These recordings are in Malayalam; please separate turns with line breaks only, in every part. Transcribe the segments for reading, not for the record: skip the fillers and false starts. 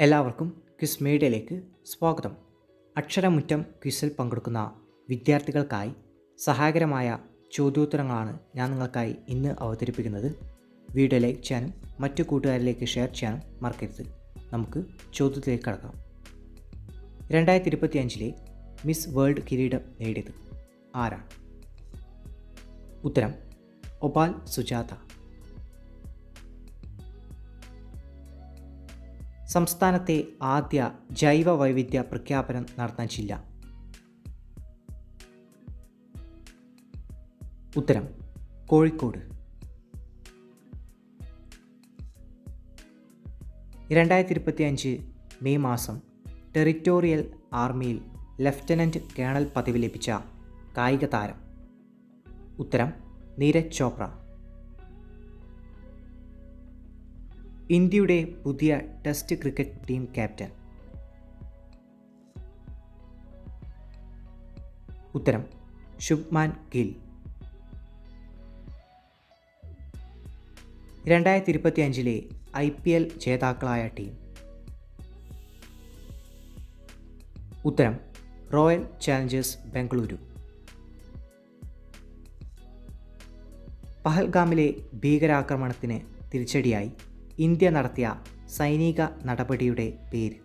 എല്ലാവർക്കും ക്വിസ് മീഡിയയിലേക്ക് സ്വാഗതം. അക്ഷരമുറ്റം ക്വിസിൽ പങ്കെടുക്കുന്ന വിദ്യാർത്ഥികൾക്കായി സഹായകരമായ ചോദ്യോത്തരങ്ങളാണ് ഞാൻ നിങ്ങൾക്കായി ഇന്ന് അവതരിപ്പിക്കുന്നത്. വീഡിയോ ലൈക്ക് ചെയ്യാനും മറ്റു കൂട്ടുകാരിലേക്ക് ഷെയർ ചെയ്യാനും മറക്കരുത്. നമുക്ക് ചോദ്യത്തിലേക്ക് കടക്കാം. 2025 മിസ് വേൾഡ് കിരീടം നേടിയത് ആരാണ്? ഉത്തരം ഒപാൽ സുജാത. സംസ്ഥാനത്തെ ആദ്യ ജൈവ വൈവിധ്യ പ്രഖ്യാപനം നടന്ന ജില്ല? ഉത്തരം കോഴിക്കോട്. 2025 മെയ് മാസം ടെറിറ്റോറിയൽ ആർമിയിൽ ലഫ്റ്റനൻറ്റ് കേണൽ പദവി ലഭിച്ച കായിക താരം? ഉത്തരം നീരജ് ചോപ്ര. ഇന്ത്യയുടെ പുതിയ ടെസ്റ്റ് ക്രിക്കറ്റ് ടീം ക്യാപ്റ്റൻ? ഉത്തരം ശുഭ്മാൻ ഗിൽ. 2025 IPL ജേതാക്കളായ ടീം? ഉത്തരം റോയൽ ചാലഞ്ചേഴ്സ് ബംഗളൂരു. പഹൽഗാമിലെ ഭീകരാക്രമണത്തിന് തിരിച്ചടിയായി ഇന്ത്യ നടത്തിയ സൈനിക നടപടിയുടെ പേര്?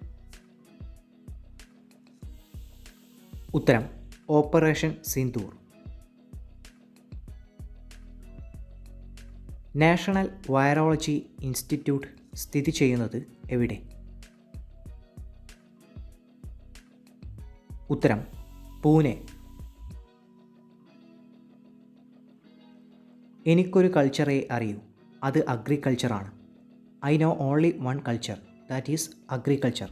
ഉത്തരം Operation Sindoor. National Virology Institute സ്ഥിതി ചെയ്യുന്നത് എവിടെ? ഉത്തരം പൂനെ. എനിക്കൊരു കൾച്ചറേ അറിയൂ, അത് അഗ്രികൾച്ചറാണ്. I know only one culture, that is agriculture.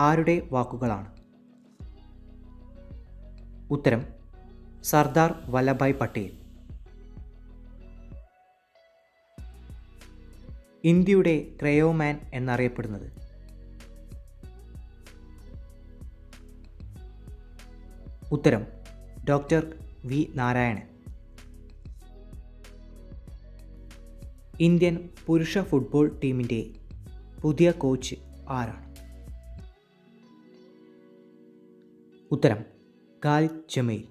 ആരുടെ വാക്കുകളാണ്? ഉത്തരം സർദാർ വല്ലഭായ് പട്ടേൽ. ഇന്ത്യയുടെ ക്രയോമാൻ എന്നറിയപ്പെടുന്നത്? ഉത്തരം ഡോക്ടർ വി നാരായണൻ. ഇന്ത്യൻ പുരുഷ ഫുട്ബോൾ ടീമിൻ്റെ പുതിയ കോച്ച് ആരാണ്? ഉത്തരം ഖാലിദ് ജമീൽ.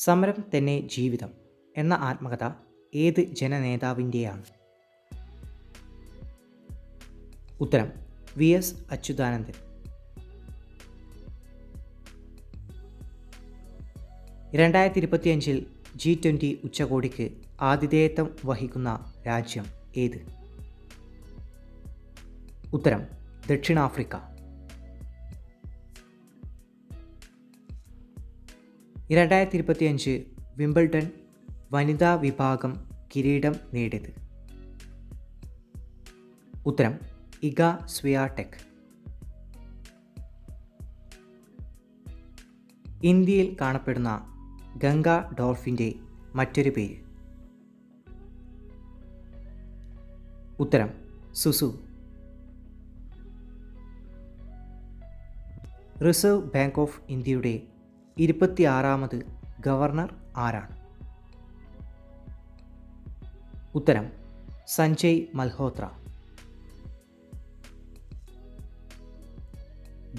സമരം തന്നെ ജീവിതം എന്ന ആത്മകഥ ഏത് ജനനേതാവിൻ്റെയാണ്? ഉത്തരം VS അച്യുതാനന്ദൻ. 2025 G20 ഉച്ചകോടിക്ക് ആതിഥേയത്വം വഹിക്കുന്ന രാജ്യം ഏത്? ഉത്തരം ദക്ഷിണാഫ്രിക്ക. 2025 വിംബിൾഡൺ വനിതാ വിഭാഗം കിരീടം നേടിയത്? ഉത്തരം ഇഗ സ്വിയാടെക്. ഇന്ത്യയിൽ കാണപ്പെടുന്ന ഗംഗ ഡോൾഫിൻ്റെ മറ്റൊരു പേര്? ഉത്തരം സുസു. റിസർവ് ബാങ്ക് ഓഫ് ഇന്ത്യയുടെ 26ാമത് ഗവർണർ ആരാണ്? ഉത്തരം സഞ്ജയ് മൽഹോത്ര.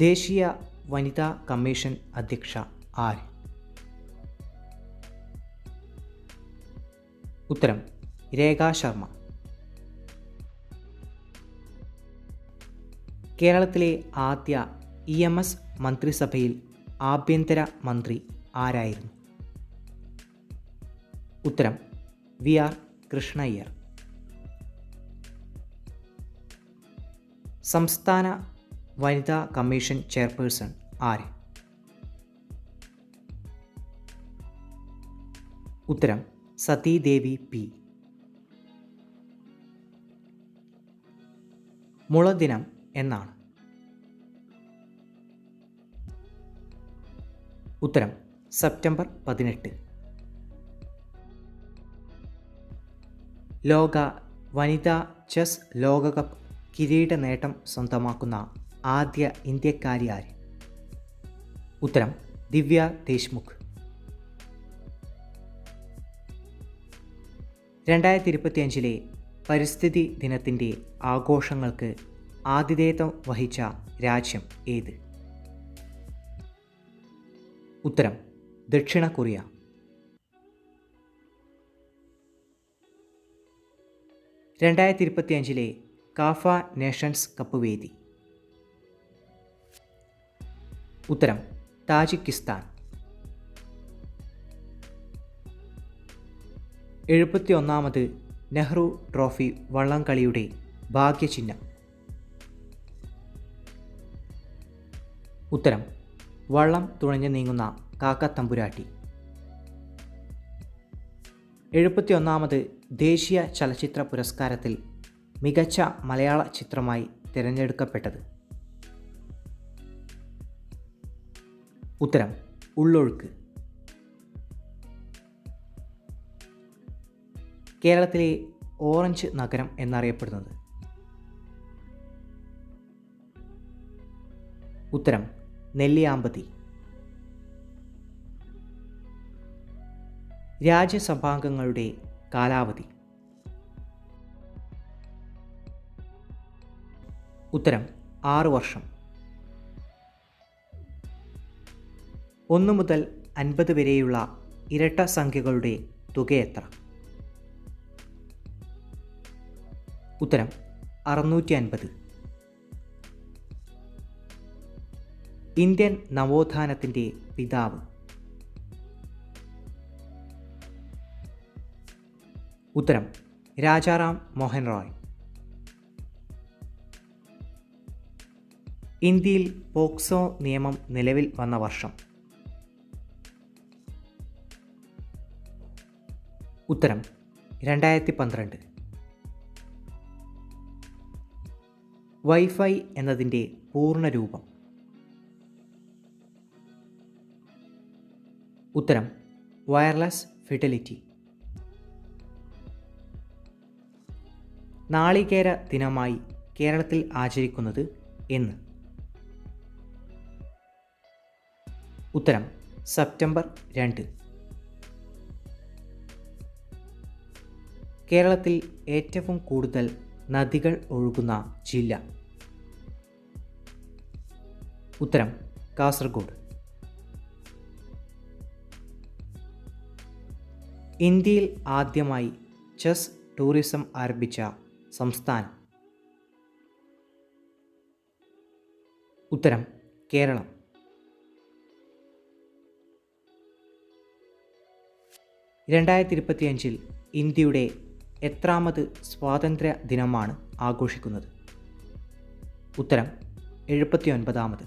ദേശീയ വനിതാ കമ്മീഷൻ അധ്യക്ഷ ആര്? ഉത്തരം രേഖ ശർമ്മ. കേരളത്തിലെ ആദ്യ EMS മന്ത്രിസഭയിൽ ആഭ്യന്തര മന്ത്രി ആരായിരുന്നു? ഉത്തരം VR കൃഷ്ണയ്യർ. സംസ്ഥാന വനിതാ കമ്മീഷൻ ചെയർപേഴ്സൺ ആര്? ഉത്തരം സതീദേവി P. മുളദിനം എന്നാണ്? ഉത്തരം സെപ്റ്റംബർ 18. ലോക വനിതാ ചെസ് ലോകകപ്പ് കിരീട നേട്ടം സ്വന്തമാക്കുന്ന ആദ്യ ഇന്ത്യക്കാരി ആര്? ഉത്തരം ദിവ്യ ദേശ്മുഖ്. 2025 പരിസ്ഥിതി ദിനത്തിൻ്റെ ആഘോഷങ്ങൾക്ക് ആതിഥേയത്വം വഹിച്ച രാജ്യം ഏത്? ഉത്തരം ദക്ഷിണ കൊറിയ. 2025 കാഫ നേഷൻസ് കപ്പ് വേദി? ഉത്തരം താജിക്കിസ്ഥാൻ. 71ാമത് നെഹ്റു ട്രോഫി വള്ളംകളിയുടെ ഭാഗ്യചിഹ്നം? ഉത്തരം വള്ളം തുഴഞ്ഞു നീങ്ങുന്ന കാക്കത്തമ്പുരാട്ടി. 71ാമത് ദേശീയ ചലച്ചിത്ര പുരസ്കാരത്തിൽ മികച്ച മലയാള ചിത്രമായി തിരഞ്ഞെടുക്കപ്പെട്ടത്? ഉത്തരം ഉള്ളൊഴുക്ക്. കേരളത്തിലെ ഓറഞ്ച് നഗരം എന്നറിയപ്പെടുന്നത്? ഉത്തരം നെല്ലിയാമ്പതി. രാജ്യസഭാംഗങ്ങളുടെ കാലാവധി? ഉത്തരം 6 വർഷം. 1 മുതൽ 50 വരെയുള്ള ഇരട്ട സംഖ്യകളുടെ തുക എത്ര? ഉത്തരം 650. ഇന്ത്യൻ നവോത്ഥാനത്തിൻ്റെ പിതാവ്? ഉത്തരം രാജാറാം മോഹൻ റോയ്. ഇന്ത്യയിൽ പോക്സോ നിയമം നിലവിൽ വന്ന വർഷം? ഉത്തരം 2012. വൈഫൈ എന്നതിൻ്റെ പൂർണ്ണരൂപം? ഉത്തരം വയർലെസ് ഫിഡലിറ്റി. നാളികേര ദിനമായി കേരളത്തിൽ ആചരിക്കുന്നത് എന്ന്? ഉത്തരം സെപ്റ്റംബർ 2. കേരളത്തിൽ ഏറ്റവും കൂടുതൽ നദികൾ ഒഴുകുന്ന ജില്ല? ഉത്തരം കാസർഗോഡ്. ഇന്ത്യയിൽ ആദ്യമായി ചെസ് ടൂറിസം ആരംഭിച്ച സംസ്ഥാനം? ഉത്തരം കേരളം. 2025 ഇന്ത്യയുടെ എത്രാമത് സ്വാതന്ത്ര്യ ദിനമാണ് ആഘോഷിക്കുന്നത്? ഉത്തരം 79ാമത്.